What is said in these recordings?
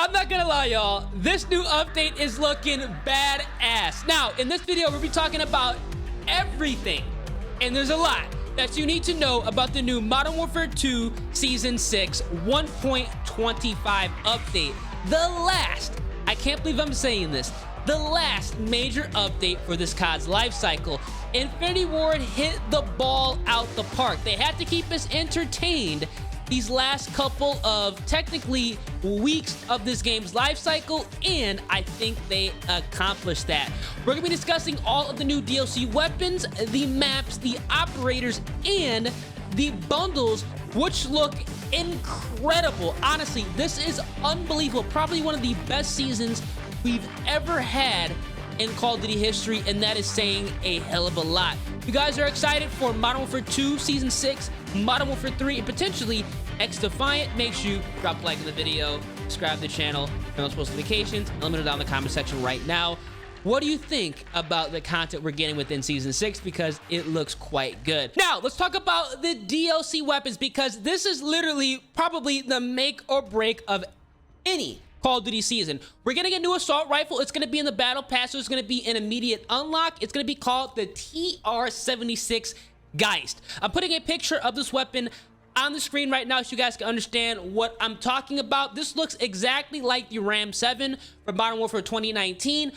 I'm not gonna lie, y'all. This new update is looking badass. Now, in this video, we'll be talking about everything, and there's a lot that you need to know about the new Modern Warfare 2 Season 6 1.25 update. The last, I can't believe I'm saying this, the last major update for this COD's life cycle. Infinity Ward hit the ball out the park. They had to keep us entertained these last couple of technically weeks of this game's life cycle, and I think they accomplished that. We're gonna be discussing all of the new DLC weapons, the maps, the operators, and the bundles, which look incredible. Honestly, this is unbelievable. Probably one of the best seasons we've ever had in Call of Duty history, and that is saying a hell of a lot. If you guys are excited for Modern Warfare 2 Season 6, Modern Warfare 3, and potentially X-Defiant, make sure you drop a like on the video, subscribe to the channel, turn on post notifications, and let me know down in the comment section right now. What do you think about the content we're getting within Season 6? Because it looks quite good. Now, let's talk about the DLC weapons, because this is literally probably the make or break of any Call of Duty season. We're getting a new assault rifle. It's going to be in the battle pass, so it's going to be an immediate unlock. It's going to be called the TR-76 Geist. I'm putting a picture of this weapon on the screen right now so you guys can understand what I'm talking about. This looks exactly like the Ram 7 from Modern Warfare 2019,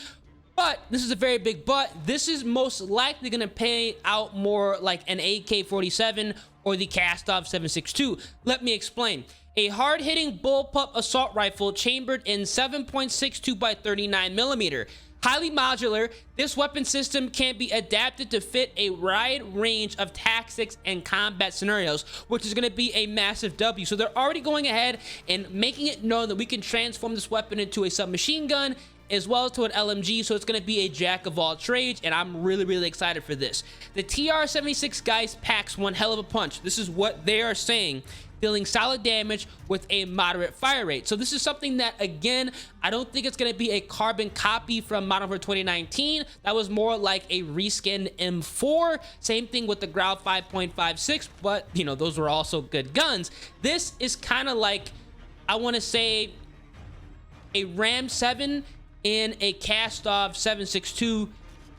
but this is a very big but. This is most likely going to pay out more like an AK-47 or the Cast-Off 762. Let me explain. A hard-hitting bullpup assault rifle chambered in 7.62 by 39 millimeter. Highly modular, this weapon system can be adapted to fit a wide range of tactics and combat scenarios, which is going to be a massive W. So they're already going ahead and making it known that we can transform this weapon into a submachine gun as well as to an LMG, so it's going to be a jack of all trades, and I'm really excited for this. The TR-76 Geist packs one hell of a punch. This is what they are saying, dealing solid damage with a moderate fire rate. So this is something that, again, I don't think it's going to be a carbon copy from Modern Warfare 2019. That was more like a reskinned M4. Same thing with the Growl 5.56, but, you know, those were also good guns. This is kind of like, I want to say, a Ram 7 and a Cast-Off 762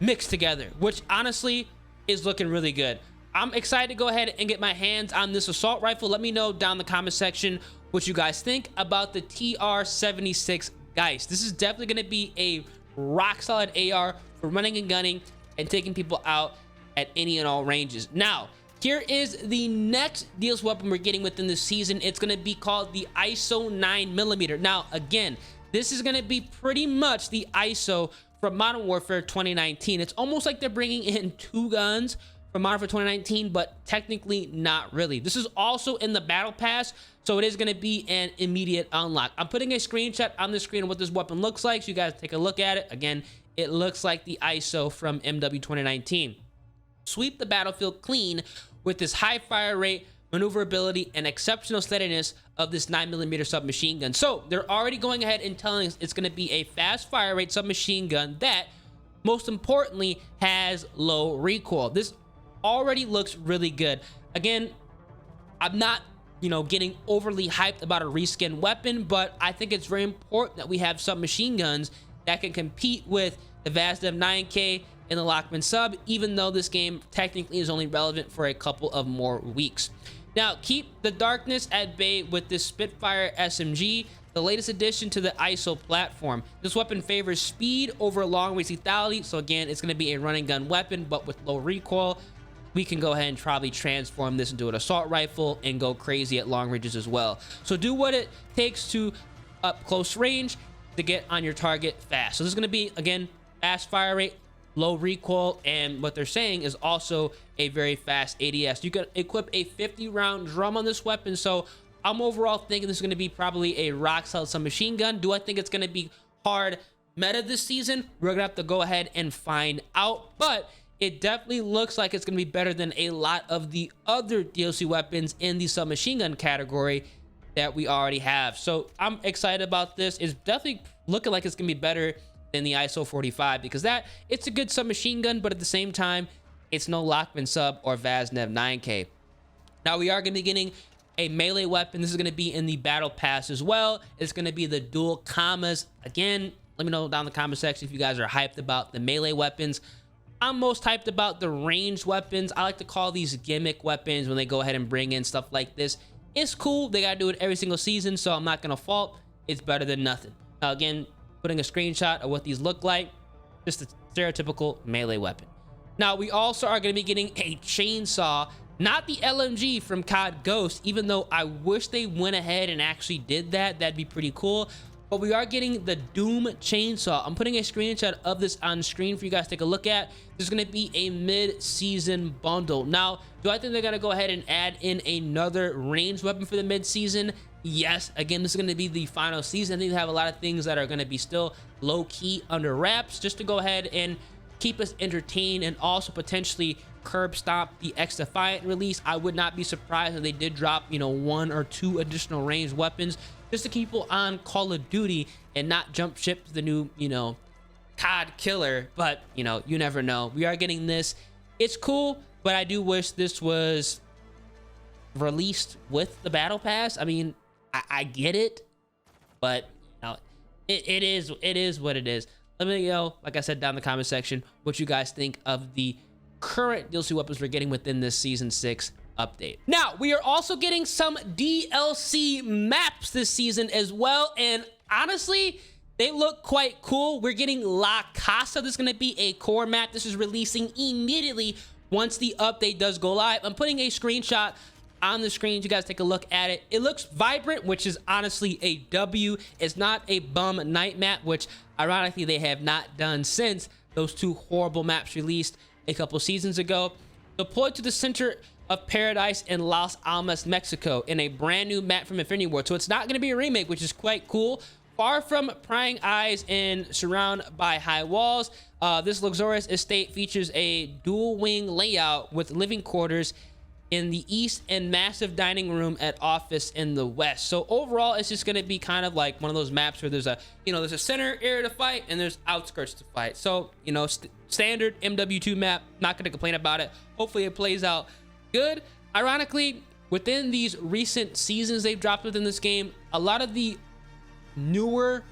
mixed together, which honestly is looking really good. I'm excited to go ahead and get my hands on this assault rifle. Let me know down in the comment section what you guys think about the TR-76 Geist. This is definitely going to be a rock solid AR for running and gunning and taking people out at any and all ranges. Now, here is the next DLC weapon we're getting within this season. It's going to be called the ISO 9mm. Now, again, this is going to be pretty much the ISO from Modern Warfare 2019. It's almost like they're bringing in two guns from Modern Warfare 2019, but technically not really. This is also in the battle pass, so it is going to be an immediate unlock. I'm putting a screenshot on the screen of what this weapon looks like, so you guys take a look at it. Again, it looks like the ISO from MW 2019. Sweep the battlefield clean with this high fire rate, maneuverability, and exceptional steadiness of this 9mm submachine gun. So they're already going ahead and telling us it's going to be a fast fire rate submachine gun that, most importantly, has low recoil. This already looks really good. Again, I'm not, you know, getting overly hyped about a reskin weapon, but I think it's very important that we have submachine guns that can compete with the VASDEV 9K and the Lockman sub, even though this game technically is only relevant for a couple of more weeks. Now, keep the darkness at bay with this Spitfire SMG, the latest addition to the ISO platform. This weapon favors speed over long-range lethality, so again, it's going to be a running gun weapon, but with low recoil. We can go ahead and probably transform this into an assault rifle and go crazy at long ranges as well. So do what it takes to up close range to get on your target fast. So this is going to be, again, fast fire rate, low recoil, and what they're saying is also a very fast ADS. You can equip a 50-round drum on this weapon, so I'm overall thinking this is going to be probably a rock solid submachine gun. Do I think it's going to be hard meta this season? We're going to have to go ahead and find out, but it definitely looks like it's going to be better than a lot of the other DLC weapons in the submachine gun category that we already have. So I'm excited about this. It's definitely looking like it's going to be better than the ISO 45, because it's a good submachine gun, but at the same time, it's no Lockman sub or VASDEV 9K. Now, we are going to be getting a melee weapon. This is going to be in the battle pass as well. It's going to be the dual commas. Again, let me know down in the comment section if you guys are hyped about the melee weapons. I'm most hyped about the ranged weapons. I like to call these gimmick weapons when they go ahead and bring in stuff like this. It's cool. They got to do it every single season, so I'm not going to fault. It's better than nothing. Now, again, putting a screenshot of what these look like. Just a stereotypical melee weapon. Now, we also are going to be getting a chainsaw. Not the LMG from COD Ghost, even though I wish they went ahead and actually did that. That'd be pretty cool. But we are getting the Doom chainsaw. I'm putting a screenshot of this on screen for you guys to take a look at. There's going to be a mid-season bundle. Now, do I think they're going to go ahead and add in another ranged weapon for the mid-season? Yes. Again, this is going to be the final season. I think they have a lot of things that are going to be still low-key under wraps just to go ahead and keep us entertained and also potentially curb stomp the X-Defiant release. I would not be surprised if they did drop, you know, 1 or 2 additional ranged weapons just to keep people on Call of Duty and not jump ship to the new, you know, COD killer. But, you know, you never know. We are getting this. It's cool, but I do wish this was released with the Battle Pass. I mean, I get it, but, you know, it is what it is. Let me know, like I said, down in the comment section, what you guys think of the current DLC weapons we're getting within this Season 6 update. Now, we are also getting some DLC maps this season as well, and honestly, they look quite cool. We're getting La Casa. This is going to be a core map. This is releasing immediately once the update does go live. I'm putting a screenshot on the screen. You guys take a look at it. It looks vibrant, which is honestly a W. It's not a bum night map, which ironically they have not done since those 2 horrible maps released a couple seasons ago. Deployed to the center of paradise in Los Alamos, Mexico, in a brand new map from Infinity Ward. So it's not going to be a remake, which is quite cool. Far from prying eyes and surrounded by high walls, this luxurious estate features a dual wing layout with living quarters in the east and massive dining room at office in the west. So overall, it's just going to be kind of like one of those maps where there's a, you know, there's a center area to fight and there's outskirts to fight. So, you know, standard MW2 map, not going to complain about it. Hopefully it plays out good. Ironically, within these recent seasons they've dropped within this game, a lot of the newer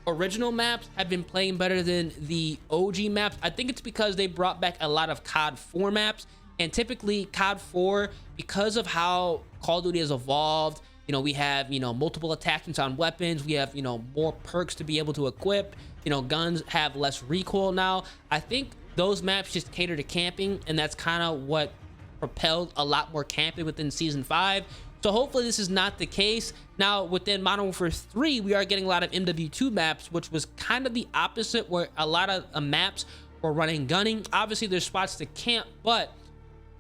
original maps have been playing better than the OG maps. I think it's because they brought back a lot of COD 4 maps. And typically COD 4, because of how Call of Duty has evolved, you know, we have, you know, multiple attachments on weapons. We have, you know, more perks to be able to equip. You know, guns have less recoil now. I think those maps just cater to camping, and that's kind of what propelled a lot more camping within Season 5. So hopefully this is not the case. Now, within Modern Warfare 3, we are getting a lot of MW2 maps, which was kind of the opposite, where a lot of maps were running gunning. Obviously, there's spots to camp, but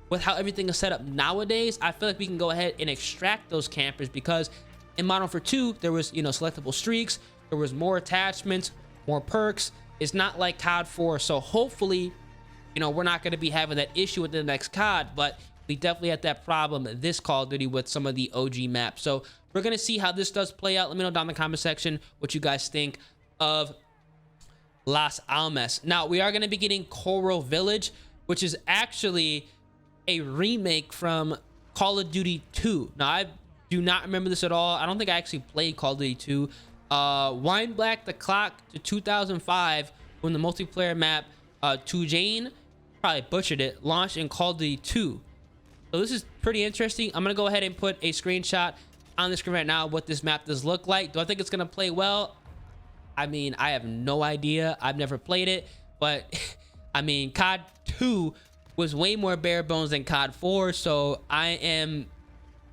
with how everything is set up nowadays, I feel like we can go ahead and extract those campers, because in Modern Warfare 2, there was, you know, selectable streaks, there was more attachments, more perks. It's not like COD 4, so hopefully, you know, we're not going to be having that issue with the next COD, but we definitely had that problem this Call of Duty with some of the OG maps. So we're going to see how this does play out. Let me know down in the comment section what you guys think of Las Almas. Now, we are going to be getting Coral Village, which is actually a remake from Call of Duty 2. Now, I do not remember this at all. I don't think I actually played Call of Duty 2. Wind back the clock to 2005 when the multiplayer map Tujane, probably butchered it, launched in Call of Duty 2. So this is pretty interesting. I'm going to go ahead and put a screenshot on the screen right now of what this map does look like. Do I think it's going to play well? I mean, I have no idea. I've never played it. But, I mean, COD 2 was way more bare bones than COD 4, so I am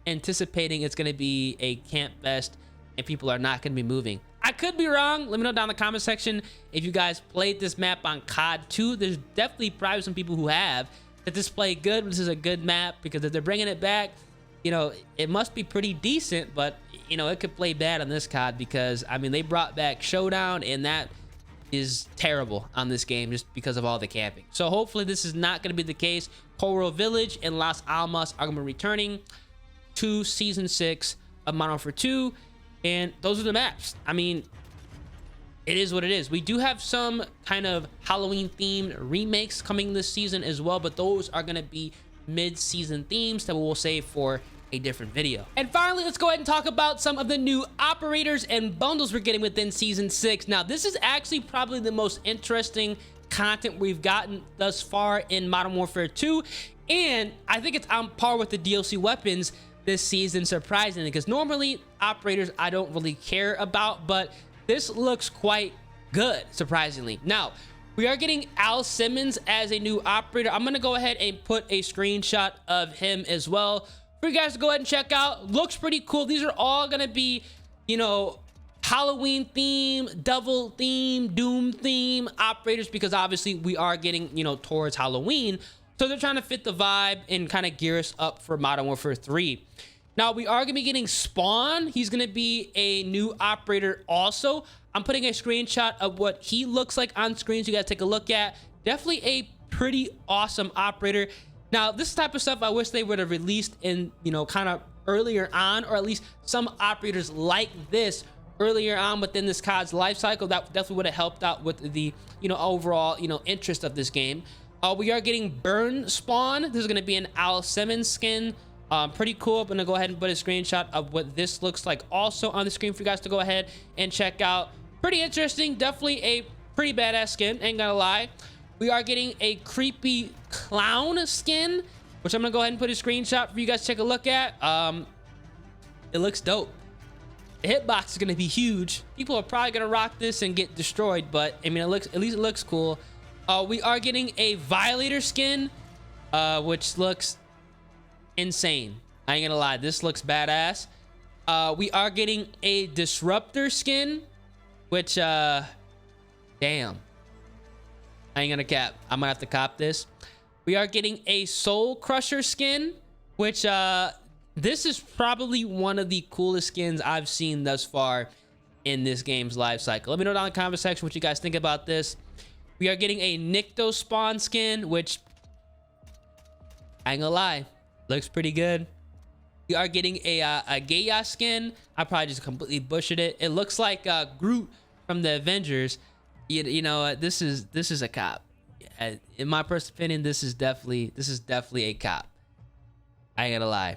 anticipating it's going to be a camp fest and people are not going to be moving. I could be wrong. Let me know down in the comment section if you guys played this map on COD 2. There's definitely probably some people who have. That this played good. This is a good map, because if they're bringing it back, you know, it must be pretty decent, but, you know, it could play bad on this COD, because, I mean, they brought back Showdown, and that is terrible on this game just because of all the camping. So hopefully this is not going to be the case. Coral Village and Las Almas are going to be returning to Season 6 of Modern Warfare 2, and those are the maps. I mean, it is what it is. We do have some kind of Halloween themed remakes coming this season as well, but those are going to be mid-season themes that we will save for a different video. And finally, let's go ahead and talk about some of the new operators and bundles we're getting within Season 6. Now, this is actually probably the most interesting content we've gotten thus far in Modern Warfare 2, and I think it's on par with the DLC weapons this season, surprisingly, because normally operators I don't really care about, but this looks quite good, surprisingly. Now, we are getting Al Simmons as a new operator. I'm gonna go ahead and put a screenshot of him as well for you guys to go ahead and check out. Looks pretty cool. These are all gonna be, you know, Halloween theme, devil theme, doom theme operators, because obviously we are getting, you know, towards Halloween. So they're trying to fit the vibe and kind of gear us up for Modern Warfare 3. Now, we are going to be getting Spawn. He's going to be a new operator also. I'm putting a screenshot of what he looks like on screen so you guys take a look at. Definitely a pretty awesome operator. Now, this type of stuff I wish they would have released in, you know, kind of earlier on, or at least some operators like this earlier on within this COD's life cycle. That definitely would have helped out with the, you know, overall, you know, interest of this game. We are getting Burn Spawn. This is going to be an Al Simmons skin. Pretty cool. I'm going to go ahead and put a screenshot of what this looks like also on the screen for you guys to go ahead and check out. Pretty interesting. Definitely a pretty badass skin. Ain't gonna lie. We are getting a creepy clown skin, which I'm going to go ahead and put a screenshot for you guys to take a look at. It looks dope. The hitbox is going to be huge. People are probably going to rock this and get destroyed, but I mean, at least it looks cool. We are getting a Violator skin, which looks insane. I ain't gonna lie, this looks badass. We are getting a Disruptor skin, which, damn. I ain't gonna cap. I'm gonna have to cop this. We are getting a Soul Crusher skin, which, this is probably one of the coolest skins I've seen thus far in this game's life cycle. Let me know down in the comment section what you guys think about this. We are getting a Nycto Spawn skin, which, I ain't gonna lie, looks pretty good. We are getting a Gaia skin. I probably just completely butchered it. It looks like Groot from the Avengers. You know, this is a cop. In my personal opinion, this is definitely a cop. I ain't gonna lie.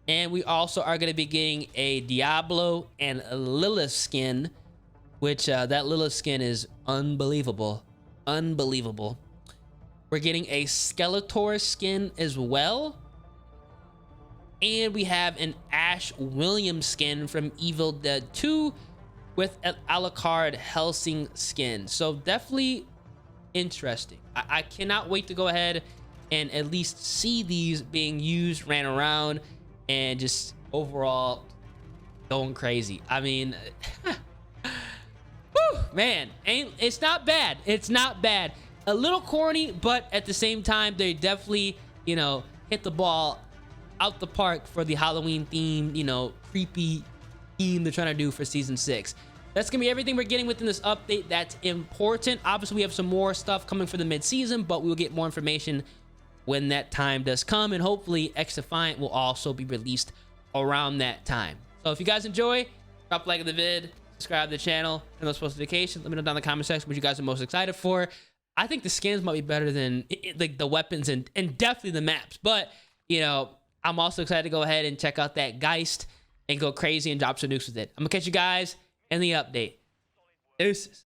And we also are gonna be getting a Diablo and a Lilith skin, which that Lilith skin is unbelievable. Unbelievable. We're getting a Skeletor skin as well, and we have an Ash Williams skin from Evil Dead 2 with an Alucard Helsing skin. So definitely interesting. I cannot wait to go ahead and at least see these being used, ran around, and just overall going crazy. I mean, man, it's not bad. It's not bad. A little corny, but at the same time, they definitely, you know, hit the ball out the park for the Halloween theme, you know, creepy theme they're trying to do for Season 6. That's gonna be everything we're getting within this update that's important. Obviously, we have some more stuff coming for the mid-season, but we will get more information when that time does come, and hopefully XDefiant will also be released around that time. So if you guys enjoy, drop a like on the vid, subscribe to the channel, and those post notifications. Let me know down in the comment section what you guys are most excited for. I think the skins might be better than like the weapons and definitely the maps, but you know, I'm also excited to go ahead and check out that Geist and go crazy and drop some nukes with it. I'm gonna catch you guys in the update. Deuces.